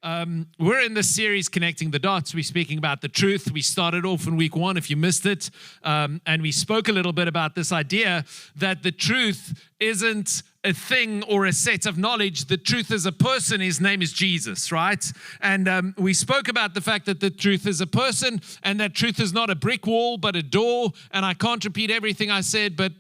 We're in this series, Connecting the Dots. We're speaking about the truth. We started off in week 1, if you missed it, and we spoke a little bit about this idea that the truth isn't a thing or a set of knowledge. The truth is a person. His name is Jesus, right? And we spoke about the fact that the truth is a person, and that truth is not a brick wall, but a door. And I can't repeat everything I said, but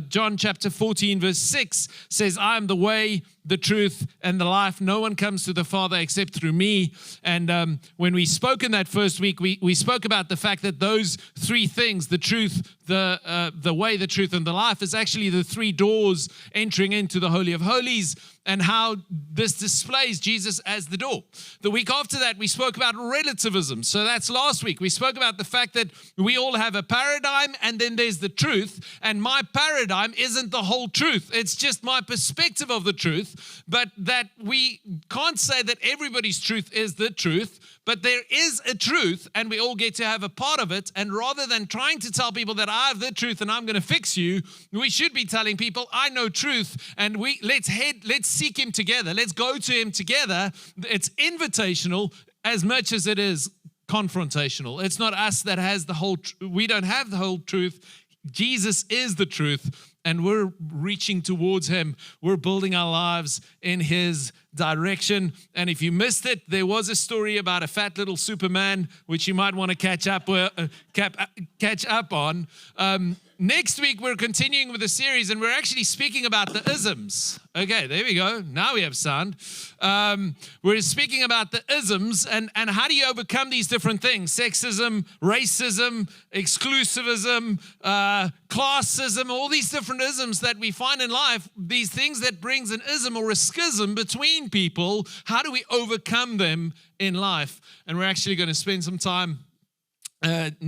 John chapter 14, verse 6 says, I am the way, the truth, and the life. No one comes to the Father except through me. And when we spoke in that first week, we spoke about the fact that those three things, the truth, the way, the truth, and the life, is actually the three doors entering into the Holy of Holies, and how this displays Jesus as the door. The week after that, we spoke about relativism. So that's last week. We spoke about the fact that we all have a paradigm, and then there's the truth. And my paradigm isn't the whole truth. It's just my perspective of the truth. But that we can't say that everybody's truth is the truth. But there is a truth, and we all get to have a part of it. And rather than trying to tell people that I have the truth and I'm going to fix you, we should be telling people, I know truth, and let's seek him together. Let's go to him together. It's invitational as much as it is confrontational. It's not us that has the whole we don't have the whole truth. Jesus is the truth, and we're reaching towards him. We're building our lives in his direction. And if you missed it, there was a story about a fat little Superman, which you might want to catch up on. Next week, we're continuing with the series, and we're actually speaking about the isms. Okay, there we go. Now we have sound. We're speaking about the isms, and how do you overcome these different things? Sexism, racism, exclusivism, classism, all these different isms that we find in life, these things that brings an ism or a schism between people. How do we overcome them in life? And we're actually going to spend some time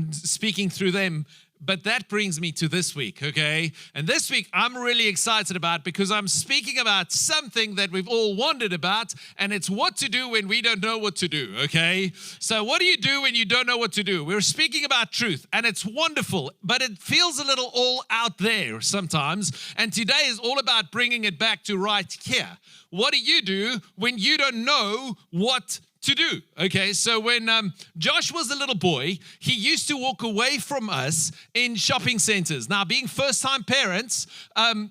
speaking through them. But that brings me to this week, okay? And this week I'm really excited about, because I'm speaking about something that we've all wondered about, and it's what to do when we don't know what to do, okay? So what do you do when you don't know what to do? We're speaking about truth, and it's wonderful, but it feels a little all out there sometimes. And today is all about bringing it back to right here. What do you do when you don't know what to do? Okay, so when Josh was a little boy, he used to walk away from us in shopping centers. Now, being first-time parents,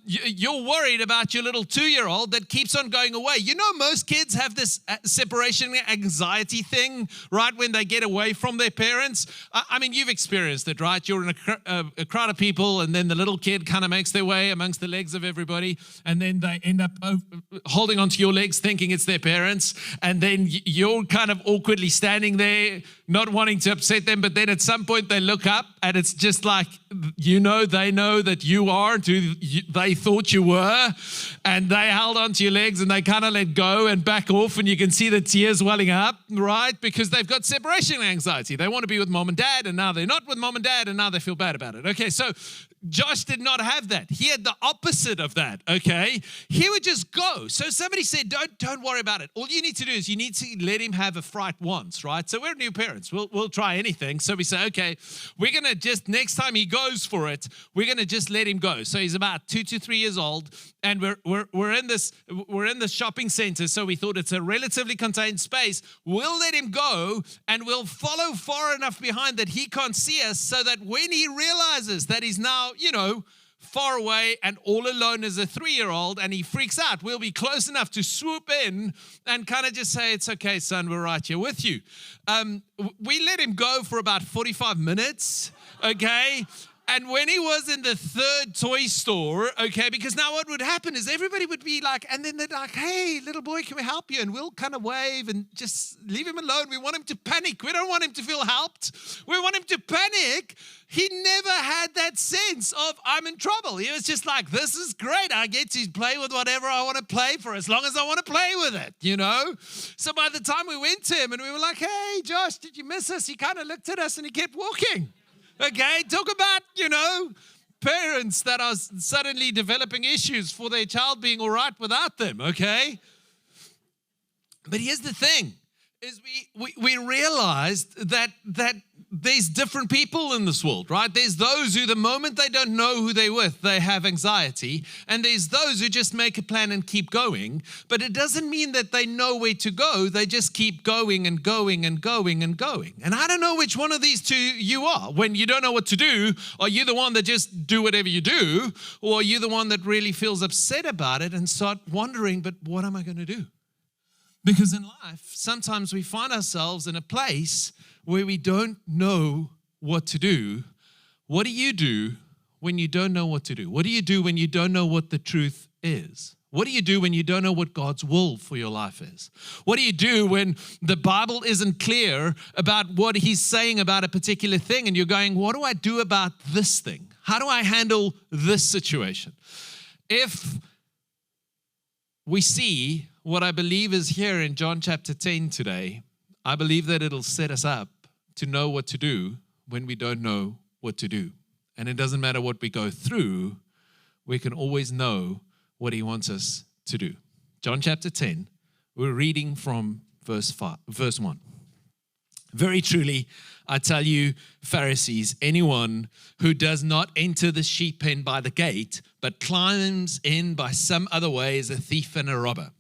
you're worried about your little 2-year-old that keeps on going away. You know, most kids have this separation anxiety thing, right, when they get away from their parents. I mean, you've experienced it, right? You're in a crowd of people, and then the little kid kind of makes their way amongst the legs of everybody, and then they end up holding onto your legs thinking it's their parents, and then you're kind of awkwardly standing there, not wanting to upset them, but then at some point they look up, and it's just like, they know that you aren't who they thought you were, and they held onto your legs, and they kind of let go and back off, and you can see the tears welling up, right? Because they've got separation anxiety. They want to be with mom and dad, and now they're not with mom and dad, and now they feel bad about it. Okay, so Josh did not have that. He had the opposite of that, okay? He would just go. So somebody said, don't worry about it. All you need to do is you need to let him have a fright once, right? So we're new parents. We'll try anything. So we say, okay, we're going to just, next time he goes for it, we're going to just let him go. So he's about 2 to 3 years old, and we're in this shopping center. So we thought it's a relatively contained space. We'll let him go, and we'll follow far enough behind that he can't see us, so that when he realizes that he's now, far away and all alone as a 3-year-old, and he freaks out, we'll be close enough to swoop in and kind of just say, it's okay, son, we're right here with you. We let him go for about 45 minutes, okay? And when he was in the third toy store, okay, because now what would happen is everybody would be like, and then they're like, hey, little boy, can we help you? And we'll kind of wave and just leave him alone. We want him to panic. We don't want him to feel helped. We want him to panic. He never had that sense of, I'm in trouble. He was just like, this is great. I get to play with whatever I want to play for as long as I want to play with it, So by the time we went to him and we were like, hey, Josh, did you miss us? He kind of looked at us and he kept walking. Okay, talk about, parents that are suddenly developing issues for their child being all right without them, okay? But here's the thing. is we realized that there's different people in this world, right? There's those who the moment they don't know who they're with, they have anxiety. And there's those who just make a plan and keep going. But it doesn't mean that they know where to go. They just keep going and going and going and going. And I don't know which one of these two you are. When you don't know what to do, are you the one that just do whatever you do? Or are you the one that really feels upset about it and start wondering, but what am I going to do? Because in life, sometimes we find ourselves in a place where we don't know what to do. What do you do when you don't know what to do? What do you do when you don't know what the truth is? What do you do when you don't know what God's will for your life is? What do you do when the Bible isn't clear about what He's saying about a particular thing and you're going, what do I do about this thing? How do I handle this situation? If we see what I believe is here in John chapter 10 today, I believe that it'll set us up to know what to do when we don't know what to do. And it doesn't matter what we go through, we can always know what He wants us to do. John chapter 10, we're reading from verse 1. Very truly, I tell you, Pharisees, anyone who does not enter the sheep pen by the gate, but climbs in by some other way is a thief and a robber.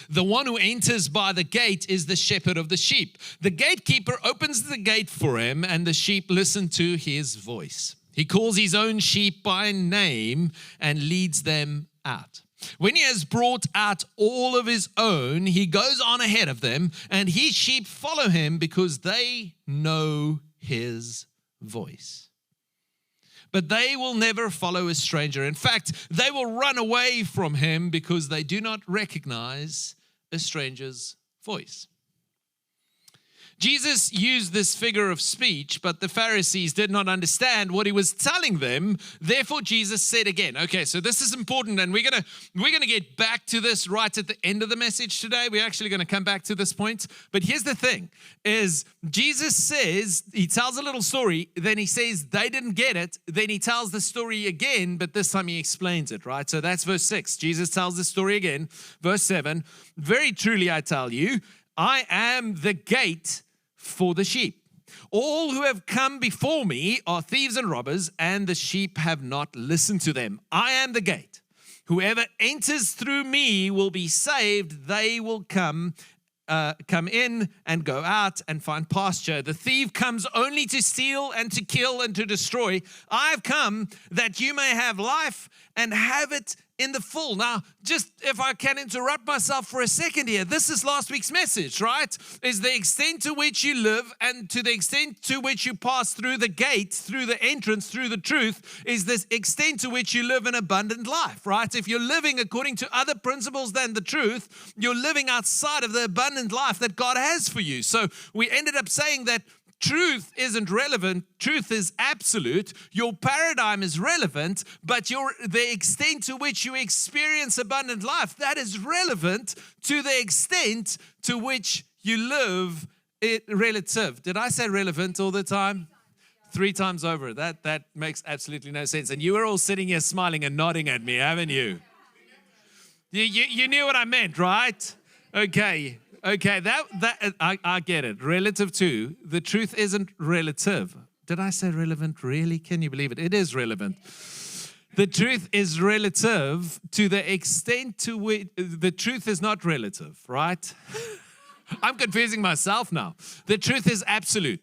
The one who enters by the gate is the shepherd of the sheep. The gatekeeper opens the gate for him, and the sheep listen to his voice. He calls his own sheep by name and leads them out. When he has brought out all of his own, he goes on ahead of them, and his sheep follow him because they know his voice. But they will never follow a stranger. In fact, they will run away from him because they do not recognize a stranger's voice. Jesus used this figure of speech, but the Pharisees did not understand what He was telling them. Therefore, Jesus said again, okay, so this is important, and we're gonna get back to this right at the end of the message today. We're actually going to come back to this point. But here's the thing, is Jesus says, He tells a little story, then He says they didn't get it, then He tells the story again, but this time He explains it, right? So that's verse 6. Jesus tells the story again. Verse 7, very truly I tell you, I am the gate for the sheep. All who have come before me are thieves and robbers, and the sheep have not listened to them. I am the gate. Whoever enters through me will be saved. They will come in and go out and find pasture. The thief comes only to steal and to kill and to destroy. I have come that you may have life and have it in the full. Now, just if I can interrupt myself for a second here, this is last week's message, right? Is the extent to which you live and to the extent to which you pass through the gate, through the entrance, through the truth, is this extent to which you live an abundant life, right? If you're living according to other principles than the truth, you're living outside of the abundant life that God has for you. So we ended up saying that truth isn't relevant. Truth is absolute. Your paradigm is relevant, but the extent to which you experience abundant life, that is relevant to the extent to which you live it relative. Did I say relevant all the time? 3 times over. That makes absolutely no sense. And you were all sitting here smiling and nodding at me, haven't you? You knew what I meant, right? Okay, I get it. Relative to, the truth isn't relative. Did I say relevant? Really? Can you believe it? It is relevant. The truth is relative to the extent to which, the truth is not relative, right? I'm confusing myself now. The truth is absolute.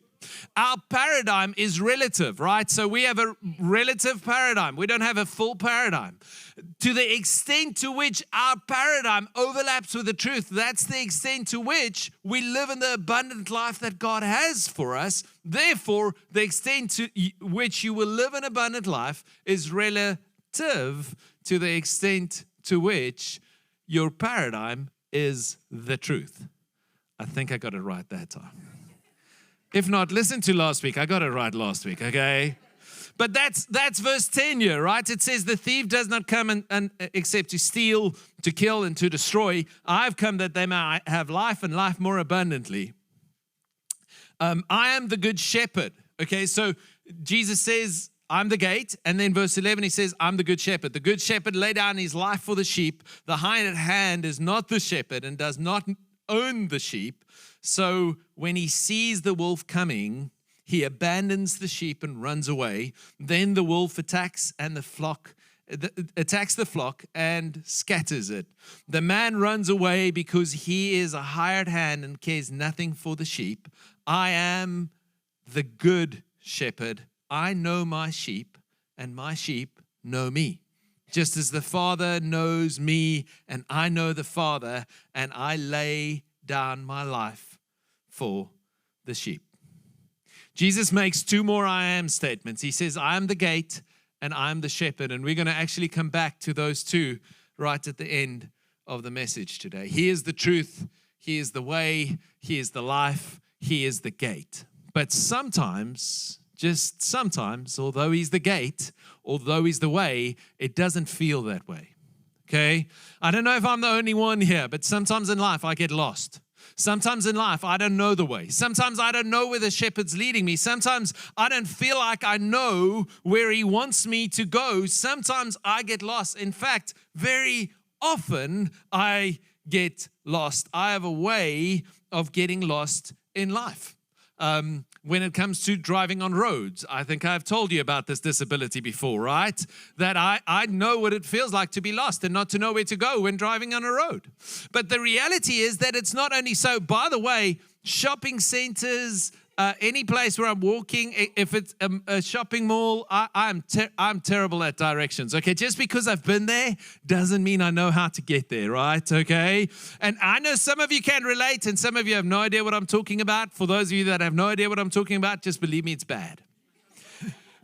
Our paradigm is relative, right? So we have a relative paradigm. We don't have a full paradigm. To the extent to which our paradigm overlaps with the truth, that's the extent to which we live in the abundant life that God has for us. Therefore, the extent to which you will live an abundant life is relative to the extent to which your paradigm is the truth. I think I got it right that time. If not, listen to last week. I got it right last week, okay? But that's verse 10 here, right? It says the thief does not come and except to steal, to kill, and to destroy. I've come that they may have life and life more abundantly. I am the good shepherd. Okay, so Jesus says, I'm the gate. And then verse 11, he says, I'm the good shepherd. The good shepherd laid down his life for the sheep. The hired hand is not the shepherd and does not own the sheep. So when he sees the wolf coming, he abandons the sheep and runs away. Then the wolf attacks the flock and scatters it. The man runs away because he is a hired hand and cares nothing for the sheep. I am the good shepherd. I know my sheep, and my sheep know me. Just as the Father knows me, and I know the Father, and I lay down my life for the sheep. Jesus makes two more I am statements. He says, I am the gate and I am the shepherd. And we're going to actually come back to those two right at the end of the message today. He is the truth. He is the way. He is the life. He is the gate. But sometimes, just sometimes, although he's the gate, although he's the way, it doesn't feel that way. Okay? I don't know if I'm the only one here, but sometimes in life I get lost. Sometimes in life, I don't know the way. Sometimes I don't know where the shepherd's leading me. Sometimes I don't feel like I know where he wants me to go. Sometimes I get lost. In fact, very often I get lost. I have a way of getting lost in life. When it comes to driving on roads, I think I've told you about this disability before, right? That I know what it feels like to be lost and not to know where to go when driving on a road. But the reality is that it's not only so. By the way, shopping centers, any place where I'm walking, if it's a shopping mall, I'm terrible at directions, okay? Just because I've been there doesn't mean I know how to get there, right? Okay? And I know some of you can relate and some of you have no idea what I'm talking about. For those of you that have no idea what I'm talking about, just believe me, it's bad.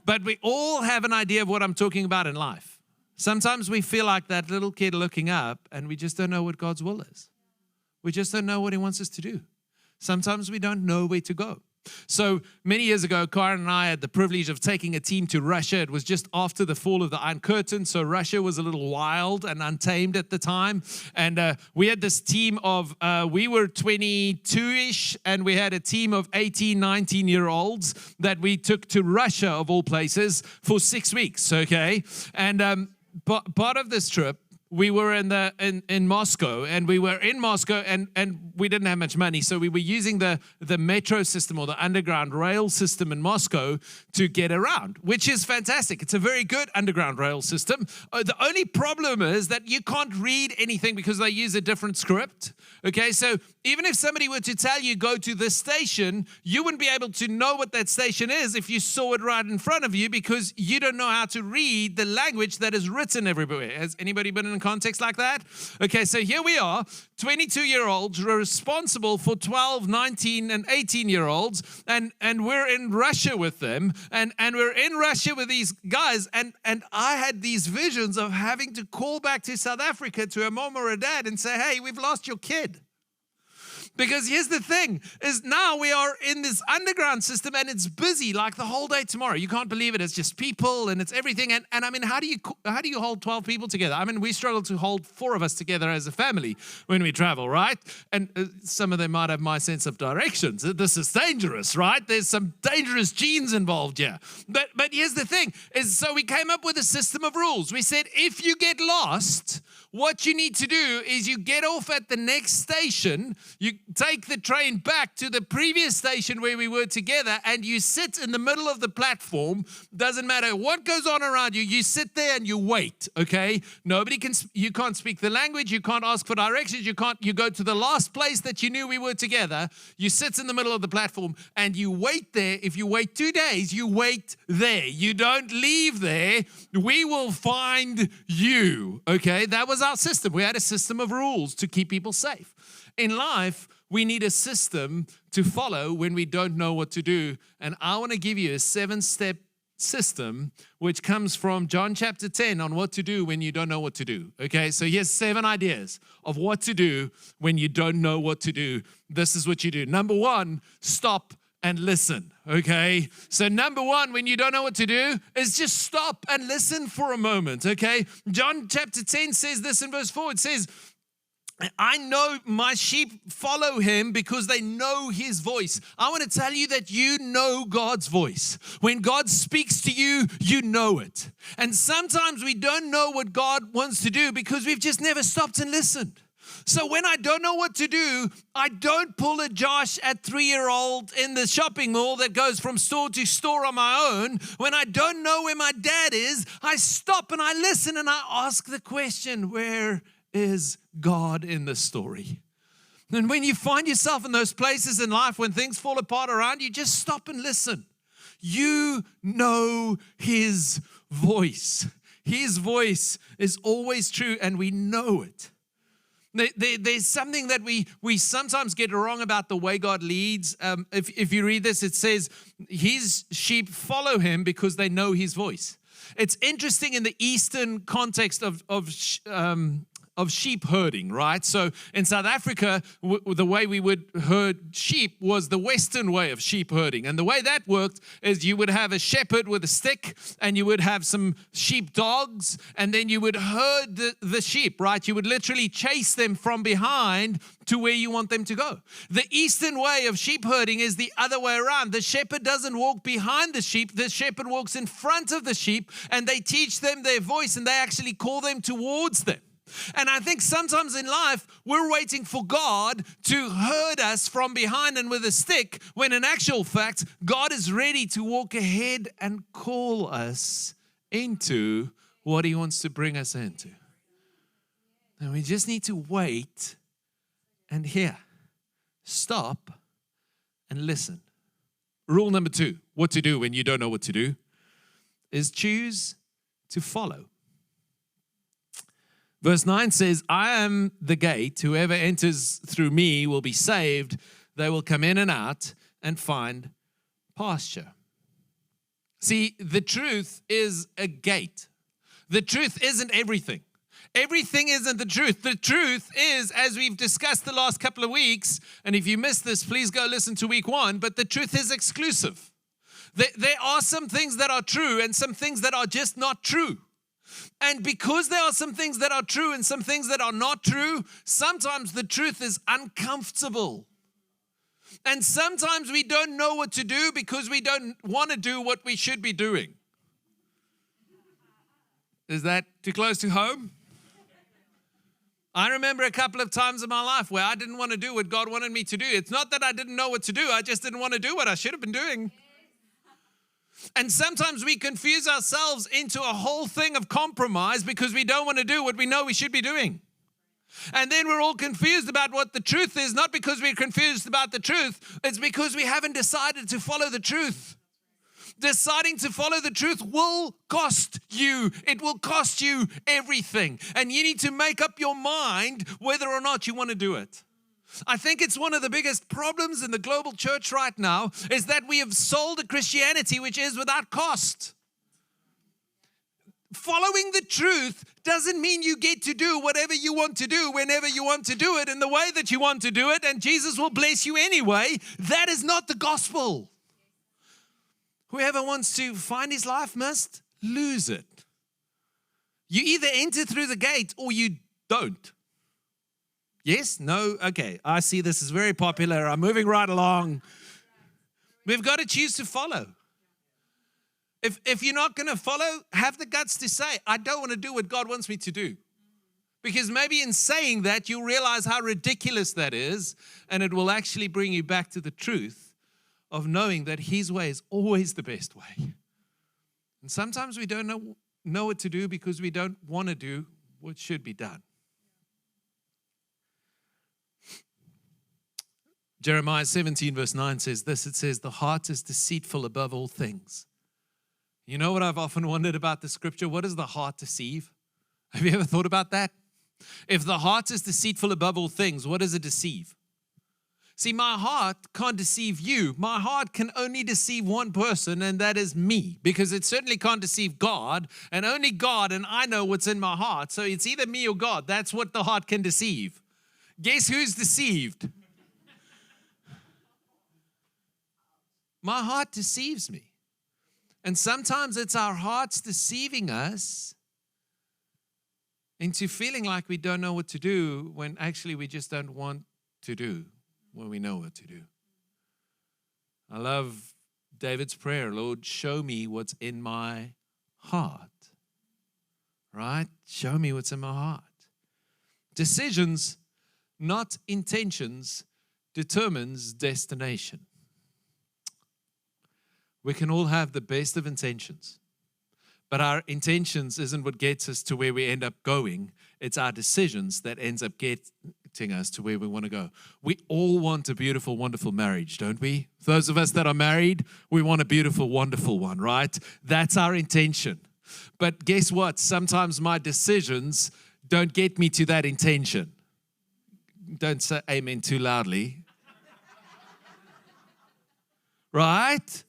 But we all have an idea of what I'm talking about in life. Sometimes we feel like that little kid looking up and we just don't know what God's will is. We just don't know what he wants us to do. Sometimes we don't know where to go. So many years ago, Karen and I had the privilege of taking a team to Russia. It was just after the fall of the Iron Curtain, so Russia was a little wild and untamed at the time. And we had this team of, we were 22-ish, and we had a team of 18, 19-year-olds that we took to Russia, of all places, for 6 weeks, okay? And part of this trip, we were in Moscow, and we were in Moscow, and we didn't have much money, so we were using the metro system or the underground rail system in Moscow to get around, which is fantastic. It's a very good underground rail system. The only problem is that you can't read anything because they use a different script. Okay, so even if somebody were to tell you go to this station, you wouldn't be able to know what that station is if you saw it right in front of you because you don't know how to read the language that is written everywhere. Has anybody been in context like that? Okay, so here we are, 22-year-olds responsible for 12, 19, and 18-year-olds, and we're in Russia with them, and we're in Russia with these guys, and I had these visions of having to call back to South Africa to a mom or a dad and say, hey, we've lost your kid. Because here's the thing, is now we are in this underground system and it's busy like the whole day tomorrow. You can't believe it. It's just people and it's everything. And I mean, how do you hold 12 people together? I mean, we struggle to hold 4 of us together as a family when we travel, right? And some of them might have my sense of directions. This is dangerous, right? There's some dangerous genes involved here. But here's the thing, is so we came up with a system of rules. We said, if you get lost, what you need to do is you get off at the next station, you take the train back to the previous station where we were together, and you sit in the middle of the platform. Doesn't matter what goes on around you, you sit there and you wait, okay? You can't speak the language, you can't ask for directions, you go to the last place that you knew we were together, you sit in the middle of the platform and you wait there. If you wait 2 days, you wait there. You don't leave there. We will find you, okay? That was our system. We had a system of rules to keep people safe. In life, we need a system to follow when we don't know what to do. And I want to give you a 7-step system, which comes from John chapter 10 on what to do when you don't know what to do. Okay, so here's 7 ideas of what to do when you don't know what to do. This is what you do. Number 1, stop and listen, okay? So number 1, when you don't know what to do, is just stop and listen for a moment, okay? John chapter 10 says this in verse 4. It says, I know my sheep follow him because they know his voice. I want to tell you that you know God's voice. When God speaks to you, you know it. And sometimes we don't know what God wants to do because we've just never stopped and listened. So when I don't know what to do, I don't pull a Josh at 3-year-old in the shopping mall that goes from store to store on my own. When I don't know where my dad is, I stop and I listen and I ask the question, where is God in the story? And when you find yourself in those places in life when things fall apart around you, just stop and listen. You know His voice. His voice is always true, and we know it. There's something that we sometimes get wrong about the way God leads. If you read this, it says, His sheep follow Him because they know His voice. It's interesting in the Eastern context of sheep herding, right? So in South Africa, the way we would herd sheep was the Western way of sheep herding. And the way that worked is you would have a shepherd with a stick, and you would have some sheep dogs, and then you would herd the sheep, right? You would literally chase them from behind to where you want them to go. The Eastern way of sheep herding is the other way around. The shepherd doesn't walk behind the sheep. The shepherd walks in front of the sheep, and they teach them their voice, and they actually call them towards them. And I think sometimes in life, we're waiting for God to herd us from behind and with a stick, when in actual fact, God is ready to walk ahead and call us into what He wants to bring us into. And we just need to wait and hear. Stop and listen. Rule number 2, what to do when you don't know what to do, is choose to follow. Verse 9 says, I am the gate. Whoever enters through me will be saved. They will come in and out and find pasture. See, the truth is a gate. The truth isn't everything. Everything isn't the truth. The truth is, as we've discussed the last couple of weeks, and if you missed this, please go listen to week 1, but the truth is exclusive. There are some things that are true and some things that are just not true. And because there are some things that are true and some things that are not true, sometimes the truth is uncomfortable. And sometimes we don't know what to do because we don't want to do what we should be doing. Is that too close to home? I remember a couple of times in my life where I didn't want to do what God wanted me to do. It's not that I didn't know what to do. I just didn't want to do what I should have been doing. And sometimes we confuse ourselves into a whole thing of compromise because we don't want to do what we know we should be doing. And then we're all confused about what the truth is, not because we're confused about the truth. It's because we haven't decided to follow the truth. Deciding to follow the truth will cost you. It will cost you everything. And you need to make up your mind whether or not you want to do it. I think it's one of the biggest problems in the global church right now is that we have sold a Christianity which is without cost. Following the truth doesn't mean you get to do whatever you want to do, whenever you want to do it, in the way that you want to do it, and Jesus will bless you anyway. That is not the gospel. Whoever wants to find his life must lose it. You either enter through the gate or you don't. Yes? No? Okay. I see this is very popular. I'm moving right along. We've got to choose to follow. If you're not going to follow, have the guts to say, I don't want to do what God wants me to do. Because maybe in saying that, you'll realize how ridiculous that is, and it will actually bring you back to the truth of knowing that His way is always the best way. And sometimes we don't know what to do because we don't want to do what should be done. Jeremiah 17 verse 9 says this. It says, the heart is deceitful above all things. You know what I've often wondered about the scripture? What does the heart deceive? Have you ever thought about that? If the heart is deceitful above all things, what does it deceive? See, my heart can't deceive you. My heart can only deceive one person, and that is me, because it certainly can't deceive God, and only God and I know what's in my heart. So it's either me or God. That's what the heart can deceive. Guess who's deceived? My heart deceives me. And sometimes it's our hearts deceiving us into feeling like we don't know what to do when actually we just don't want to do what we know what to do. I love David's prayer, Lord, show me what's in my heart. Right? Show me what's in my heart. Decisions not intentions, determines destination. We can all have the best of intentions, but our intentions isn't what gets us to where we end up going. It's our decisions that ends up getting us to where we want to go. We all want a beautiful, wonderful marriage, don't we? Those of us that are married, we want a beautiful, wonderful one, right? That's our intention. But guess what? Sometimes my decisions don't get me to that intention. Don't say amen too loudly. Right?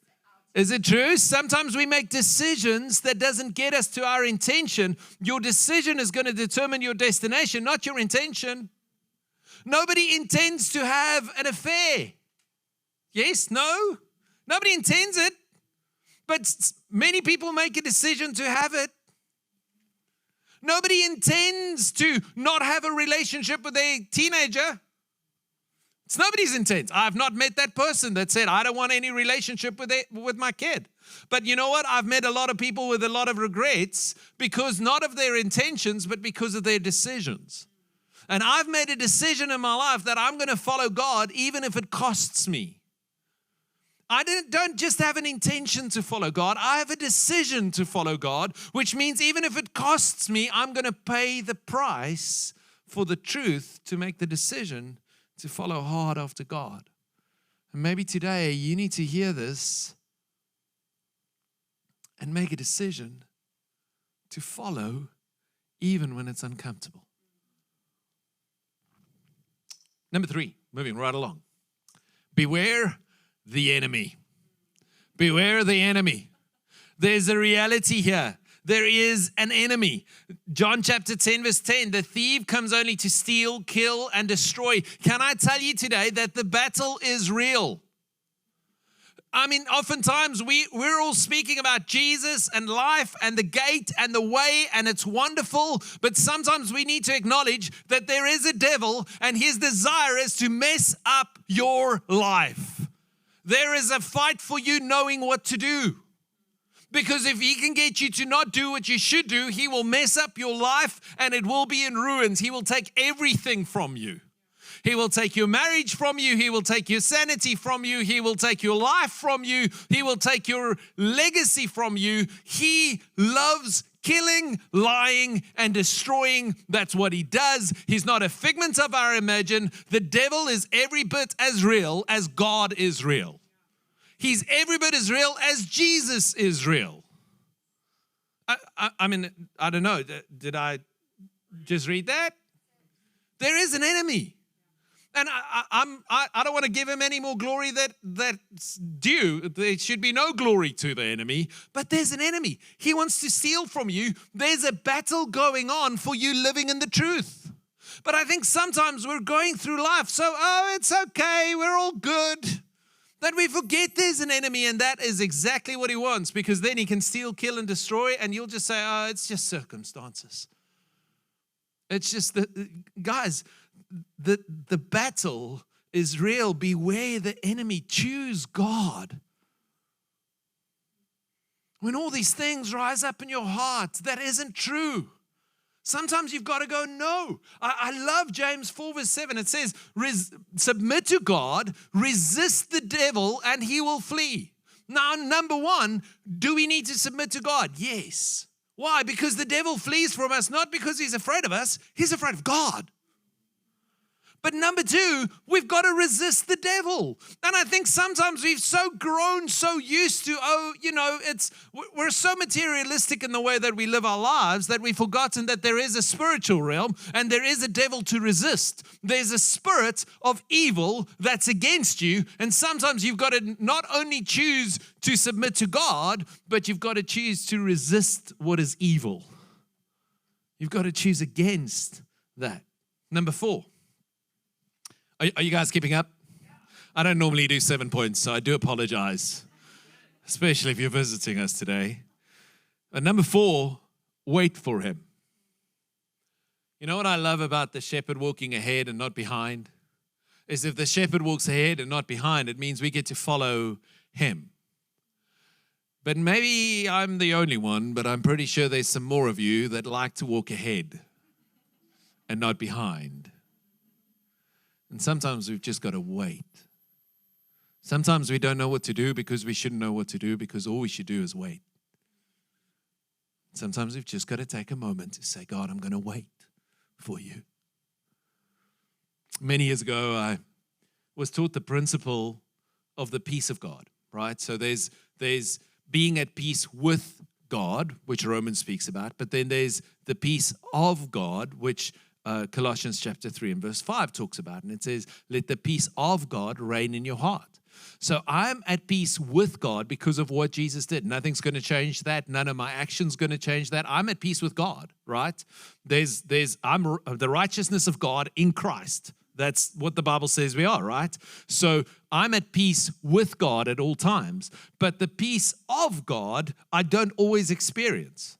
Is it true? Sometimes we make decisions that doesn't get us to our intention. Your decision is going to determine your destination, not your intention. Nobody intends to have an affair. Yes? No? Nobody intends it. But many people make a decision to have it. Nobody intends to not have a relationship with a teenager. It's nobody's intent. I've not met that person that said, I don't want any relationship with my kid. But you know what? I've met a lot of people with a lot of regrets because not of their intentions, but because of their decisions. And I've made a decision in my life that I'm going to follow God even if it costs me. I don't just have an intention to follow God. I have a decision to follow God, which means even if it costs me, I'm going to pay the price for the truth to make the decision to follow hard after God. And maybe today you need to hear this and make a decision to follow even when it's uncomfortable. Number 3, moving right along. Beware the enemy. Beware the enemy. There's a reality here. There is an enemy. John chapter 10 verse 10, the thief comes only to steal, kill, and destroy. Can I tell you today that the battle is real? I mean, oftentimes we're all speaking about Jesus and life and the gate and the way, and it's wonderful, but sometimes we need to acknowledge that there is a devil and his desire is to mess up your life. There is a fight for you knowing what to do. Because if he can get you to not do what you should do, he will mess up your life and it will be in ruins. He will take everything from you. He will take your marriage from you. He will take your sanity from you. He will take your life from you. He will take your legacy from you. He loves killing, lying, and destroying. That's what he does. He's not a figment of our imagination. The devil is every bit as real as God is real. He's every bit as real as Jesus is real. I mean, I don't know. Did I just read that? There is an enemy. And I don't want to give him any more glory that's due. There should be no glory to the enemy. But there's an enemy. He wants to steal from you. There's a battle going on for you living in the truth. But I think sometimes we're going through life so, it's okay, we're all good, that we forget there's an enemy, and that is exactly what he wants, because then he can steal, kill, and destroy, and you'll just say, it's just circumstances. It's just, guys, the battle is real. Beware the enemy. Choose God. When all these things rise up in your heart, that isn't true. Sometimes you've got to go, no. I love James 4 verse 7. It says, submit to God, resist the devil, and he will flee. Now, number one, do we need to submit to God? Yes. Why? Because the devil flees from us, not because he's afraid of us. He's afraid of God. But number two, we've got to resist the devil. And I think sometimes we've grown so used to, we're so materialistic in the way that we live our lives that we've forgotten that there is a spiritual realm and there is a devil to resist. There's a spirit of evil that's against you. And sometimes you've got to not only choose to submit to God, but you've got to choose to resist what is evil. You've got to choose against that. Number 4. Are you guys keeping up? I don't normally do 7 points, so I do apologize, especially if you're visiting us today. And number 4, wait for him. You know what I love about the shepherd walking ahead and not behind? Is if the shepherd walks ahead and not behind, it means we get to follow him. But maybe I'm the only one, but I'm pretty sure there's some more of you that like to walk ahead and not behind. And sometimes we've just got to wait. Sometimes we don't know what to do because we shouldn't know what to do because all we should do is wait. Sometimes we've just got to take a moment to say, God, I'm going to wait for you. Many years ago, I was taught the principle of the peace of God, right? So there's being at peace with God, which Romans speaks about, but then there's the peace of God, which Colossians chapter 3 and verse 5 talks about. And it says, let the peace of God reign in your heart. So I'm at peace with God because of what Jesus did. Nothing's going to change that. None of my actions going to change that. I'm at peace with God, right? I'm the righteousness of God in Christ. That's what the Bible says we are, right? So I'm at peace with God at all times. But the peace of God, I don't always experience.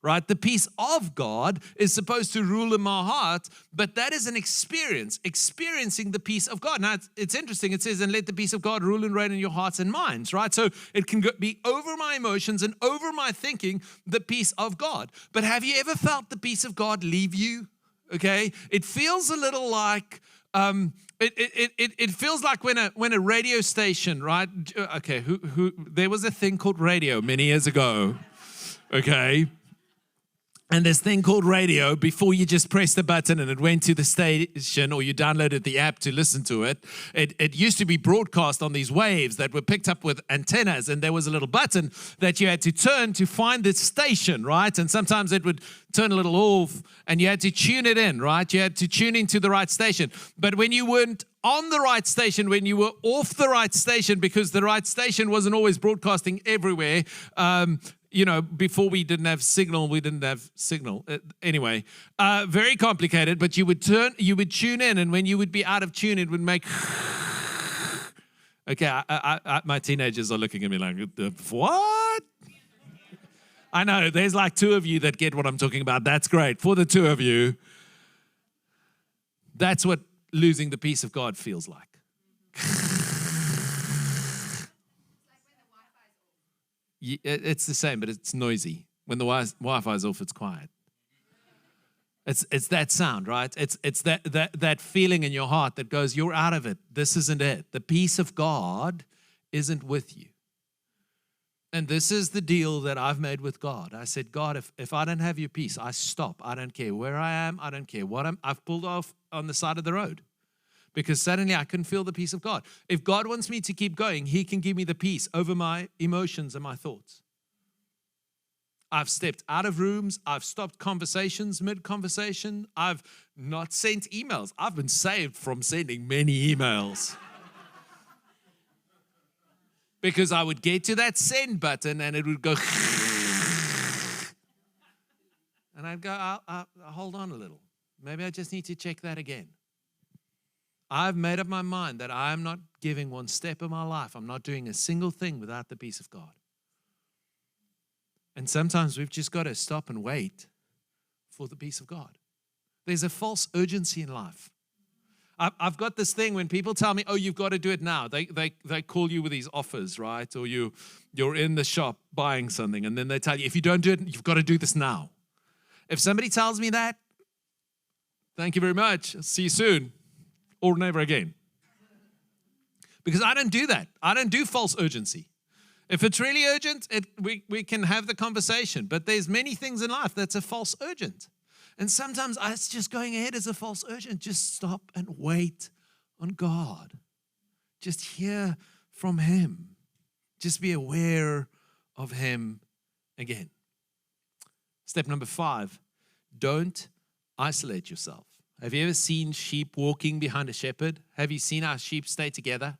Right? The peace of God is supposed to rule in my heart, but that is an experience, experiencing the peace of God. Now, it's interesting. It says, and let the peace of God rule and reign in your hearts and minds, right? So it can be over my emotions and over my thinking, the peace of God. But have you ever felt the peace of God leave you? Okay? It feels a little like, it feels like when a radio station, right? Okay, there was a thing called radio many years ago, okay? And this thing called radio, before you just pressed the button and it went to the station or you downloaded the app to listen to it, it used to be broadcast on these waves that were picked up with antennas, and there was a little button that you had to turn to find the station, right? And sometimes it would turn a little off and you had to tune it in, right? You had to tune into the right station. But when you weren't on the right station, when you were off the right station, because the right station wasn't always broadcasting everywhere, before we didn't have signal. Anyway, very complicated, but you would tune in, and when you would be out of tune, it would make, okay, my teenagers are looking at me like, what? I know, there's like two of you that get what I'm talking about. That's great. For the two of you, that's what losing the peace of God feels like. It's the same, but it's noisy. When the Wi-Fi is off, it's quiet. It's that sound, right? It's that feeling in your heart that goes, you're out of it. This isn't it. The peace of God isn't with you. And this is the deal that I've made with God. I said, God, if I don't have your peace, I stop. I don't care where I am. I don't care what I've pulled off on the side of the road. Because suddenly I can feel the peace of God. If God wants me to keep going, He can give me the peace over my emotions and my thoughts. I've stepped out of rooms. I've stopped conversations mid-conversation. I've not sent emails. I've been saved from sending many emails. Because I would get to that send button and it would go and I'd go, I'll hold on a little. Maybe I just need to check that again. I've made up my mind that I'm not giving one step of my life. I'm not doing a single thing without the peace of God. And sometimes we've just got to stop and wait for the peace of God. There's a false urgency in life. I've got this thing when people tell me, oh, you've got to do it now. They call you with these offers, right? Or you're in the shop buying something, and then they tell you, if you don't do it, you've got to do this now. If somebody tells me that, thank you very much. I'll see you soon. Or never again. Because I don't do that. I don't do false urgency. If it's really urgent, we can have the conversation. But there's many things in life that's a false urgent. And sometimes us just going ahead is a false urgent. Just stop and wait on God. Just hear from Him. Just be aware of Him again. Step number 5, don't isolate yourself. Have you ever seen sheep walking behind a shepherd? Have you seen how sheep stay together?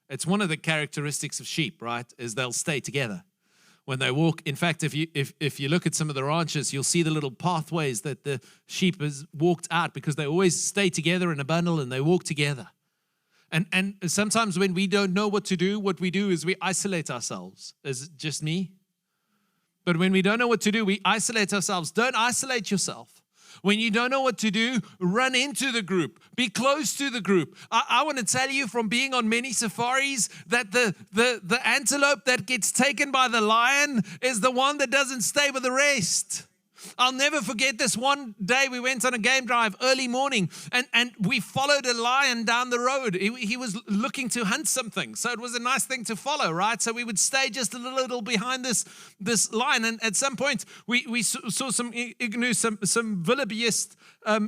It's one of the characteristics of sheep, right? Is they'll stay together when they walk. In fact, if you look at some of the ranches, you'll see the little pathways that the sheep has walked out because they always stay together in a bundle and they walk together. And sometimes when we don't know what to do, what we do is we isolate ourselves. Is it just me? But when we don't know what to do, we isolate ourselves. Don't isolate yourself. When you don't know what to do, run into the group. Be close to the group. I want to tell you from being on many safaris that the antelope that gets taken by the lion is the one that doesn't stay with the rest. I'll never forget this one day we went on a game drive early morning and we followed a lion down the road. He was looking to hunt something. So it was a nice thing to follow, right? So we would stay just a little behind this lion. And at some point we saw some wildebeest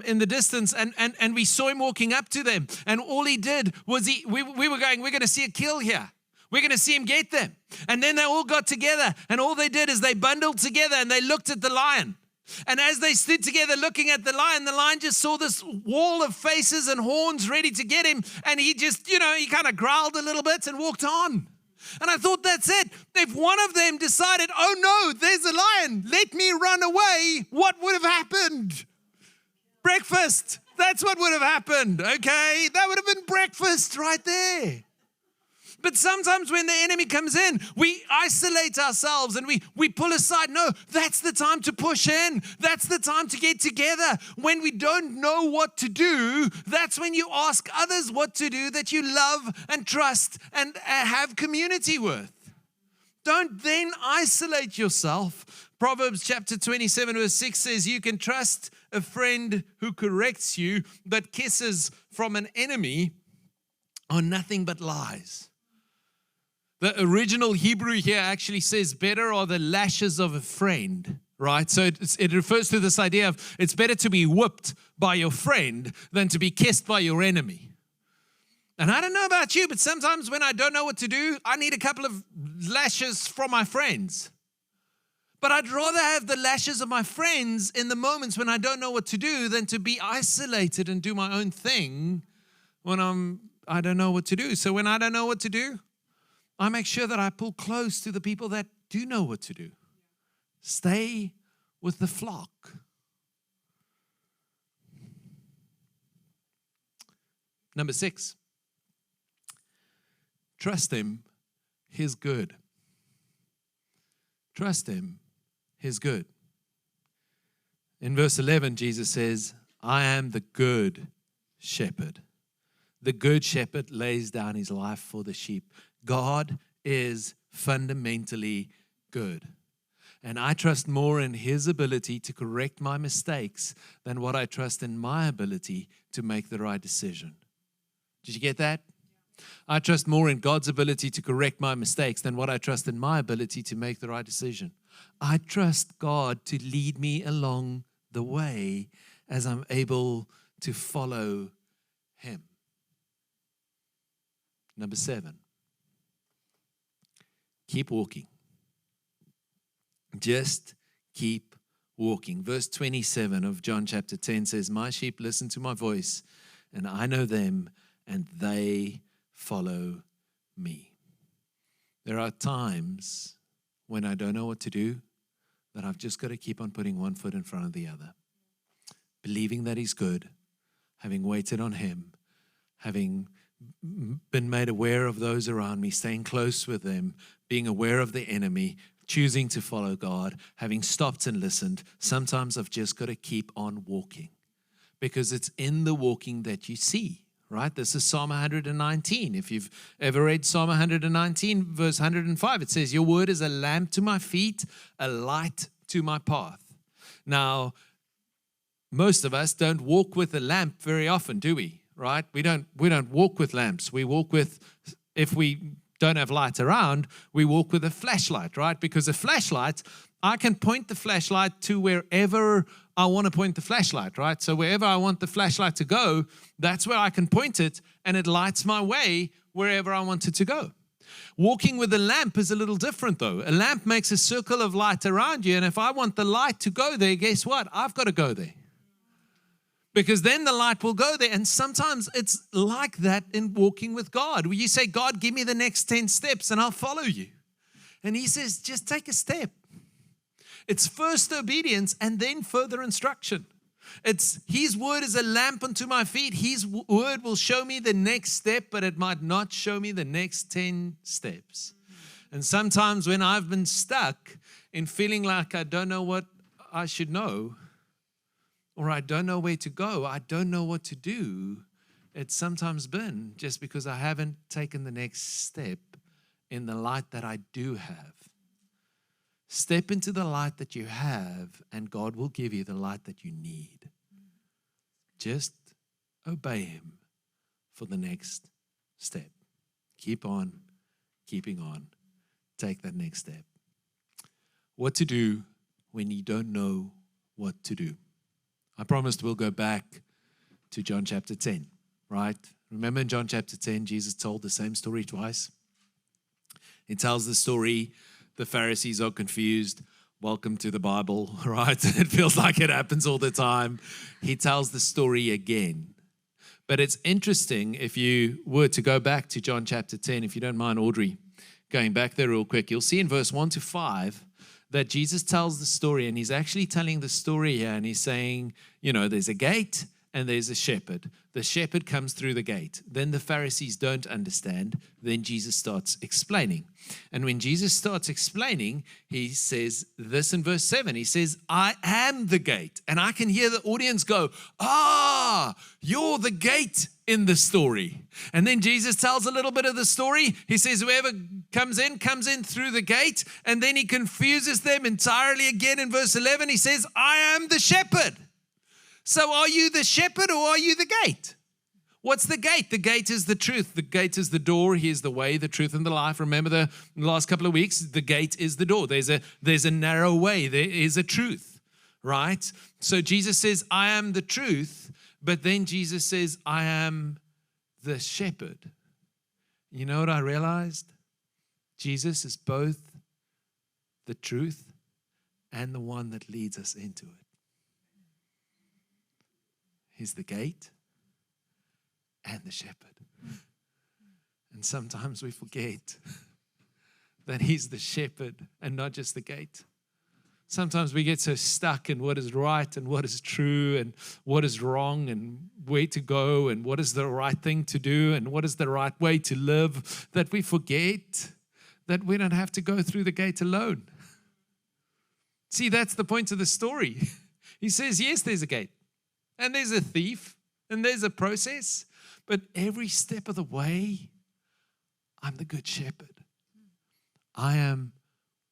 in the distance and we saw him walking up to them. And all he did was we were going, we're going to see a kill here. We're going to see him get them. And then they all got together and all they did is they bundled together and they looked at the lion. And as they stood together looking at the lion just saw this wall of faces and horns ready to get him. And he just, he kind of growled a little bit and walked on. And I thought, that's it. If one of them decided, oh no, there's a lion, let me run away, what would have happened? Breakfast. That's what would have happened, okay? That would have been breakfast right there. But sometimes when the enemy comes in, we isolate ourselves and we pull aside. No, that's the time to push in. That's the time to get together. When we don't know what to do, that's when you ask others what to do that you love and trust and have community with. Don't then isolate yourself. Proverbs chapter 27 verse 6 says, you can trust a friend who corrects you, but kisses from an enemy are nothing but lies. The original Hebrew here actually says, better are the lashes of a friend, right? So it refers to this idea of it's better to be whipped by your friend than to be kissed by your enemy. And I don't know about you, but sometimes when I don't know what to do, I need a couple of lashes from my friends. But I'd rather have the lashes of my friends in the moments when I don't know what to do than to be isolated and do my own thing when I don't know what to do. So when I don't know what to do, I make sure that I pull close to the people that do know what to do. Stay with the flock. Number 6, trust him, he's good. Trust him, he's good. In verse 11, Jesus says, I am the good shepherd. The good shepherd lays down his life for the sheep. God is fundamentally good. And I trust more in his ability to correct my mistakes than what I trust in my ability to make the right decision. Did you get that? I trust more in God's ability to correct my mistakes than what I trust in my ability to make the right decision. I trust God to lead me along the way as I'm able to follow him. Number 7. Keep walking. Just keep walking. Verse 27 of John chapter 10 says, my sheep listen to my voice, and I know them, and they follow me. There are times when I don't know what to do, that I've just got to keep on putting one foot in front of the other. Believing that he's good, having waited on him, having been made aware of those around me, staying close with them, being aware of the enemy, choosing to follow God, having stopped and listened. Sometimes I've just got to keep on walking because it's in the walking that you see, right? This is Psalm 119. If you've ever read Psalm 119, verse 105, it says, your word is a lamp to my feet, a light to my path. Now, most of us don't walk with a lamp very often, do we? Right? We don't walk with lamps. We walk with, if we don't have light around, we walk with a flashlight, right? Because a flashlight, I can point the flashlight to wherever I want to point the flashlight, right? So wherever I want the flashlight to go, that's where I can point it, and it lights my way wherever I want it to go. Walking with a lamp is a little different, though. A lamp makes a circle of light around you, and if I want the light to go there, guess what? I've got to go there. Because then the light will go there. And sometimes it's like that in walking with God, where you say, God, give me the next 10 steps and I'll follow you. And he says, just take a step. It's first obedience and then further instruction. It's his word is a lamp unto my feet. His word will show me the next step, but it might not show me the next 10 steps. And sometimes when I've been stuck in feeling like I don't know what I should know, or I don't know where to go, I don't know what to do, it's sometimes been just because I haven't taken the next step in the light that I do have. Step into the light that you have, and God will give you the light that you need. Just obey Him for the next step. Keep on keeping on. Take that next step. What to do when you don't know what to do. I promised we'll go back to John chapter 10, right? Remember in John chapter 10, Jesus told the same story twice. He tells the story, the Pharisees are confused. Welcome to the Bible, right? It feels like it happens all the time. He tells the story again. But it's interesting, if you were to go back to John chapter 10, if you don't mind, Audrey, going back there real quick, you'll see in verse 1 to 5 that Jesus tells the story, and he's actually telling the story here, and he's saying, there's a gate and there's a shepherd. The shepherd comes through the gate. Then the Pharisees don't understand. Then Jesus starts explaining. And when Jesus starts explaining, he says this in verse 7. He says, I am the gate. And I can hear the audience go, you're the gate in the story. And then Jesus tells a little bit of the story. He says, whoever comes in through the gate. And then he confuses them entirely again in verse 11. He says, I am the shepherd. So are you the shepherd or are you the gate? What's the gate? The gate is the truth. The gate is the door. He is the way, the truth, and the life. Remember the last couple of weeks? The gate is the door. There's a narrow way. There is a truth, right? So Jesus says, I am the truth. But then Jesus says, I am the shepherd. You know what I realized? Jesus is both the truth and the one that leads us into it. He's the gate and the shepherd. And sometimes we forget that He's the shepherd and not just the gate. Sometimes we get so stuck in what is right and what is true and what is wrong and where to go and what is the right thing to do and what is the right way to live that we forget that we don't have to go through the gate alone. See, that's the point of the story. He says, yes, there's a gate. And there's a thief, and there's a process, but every step of the way, I'm the good shepherd. I am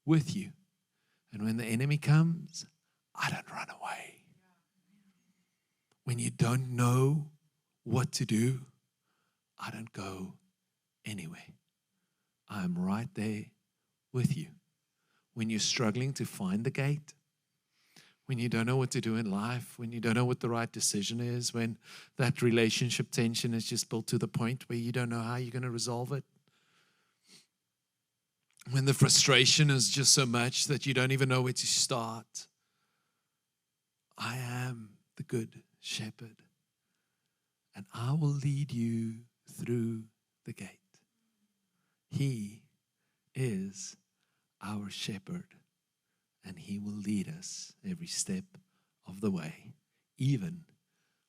with you. And when the enemy comes, I don't run away. When you don't know what to do, I don't go anywhere. I'm right there with you. When you're struggling to find the gate, when you don't know what to do in life, when you don't know what the right decision is, when that relationship tension is just built to the point where you don't know how you're going to resolve it, when the frustration is just so much that you don't even know where to start, I am the good shepherd, and I will lead you through the gate. He is our shepherd. And He will lead us every step of the way, even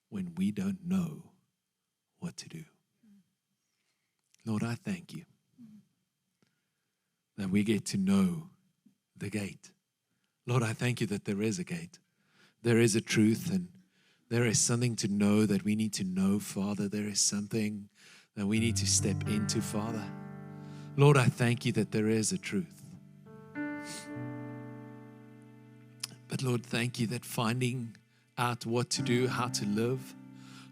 when we don't know what to do. Lord, I thank you that we get to know the gate. Lord, I thank you that there is a gate. There is a truth, and there is something to know that we need to know, Father. There is something that we need to step into, Father. Lord, I thank you that there is a truth. But Lord, thank you that finding out what to do, how to live,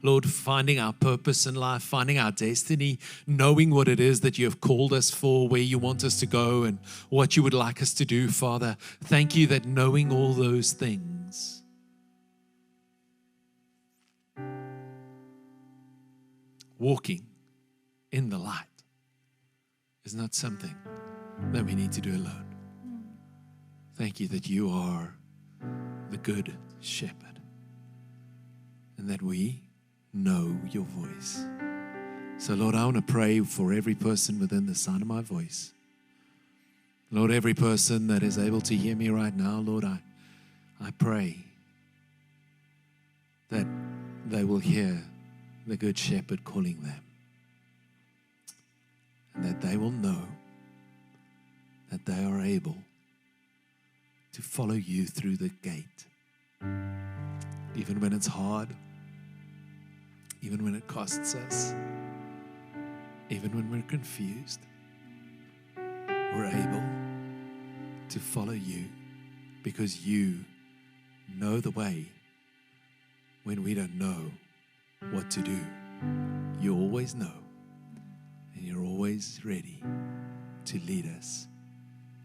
Lord, finding our purpose in life, finding our destiny, knowing what it is that you have called us for, where you want us to go and what you would like us to do, Father. Thank you that knowing all those things walking in the light is not something that we need to do alone. Thank you that you are the good shepherd and that we know your voice. So Lord, I want to pray for every person within the sound of my voice. Lord, every person that is able to hear me right now, Lord, I pray that they will hear the good shepherd calling them, and that they will know that they are able to follow you through the gate, even when it's hard, even when it costs us, even when we're confused. We're able to follow you because you know the way when we don't know what to do. You always know, and you're always ready to lead us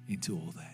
into all that.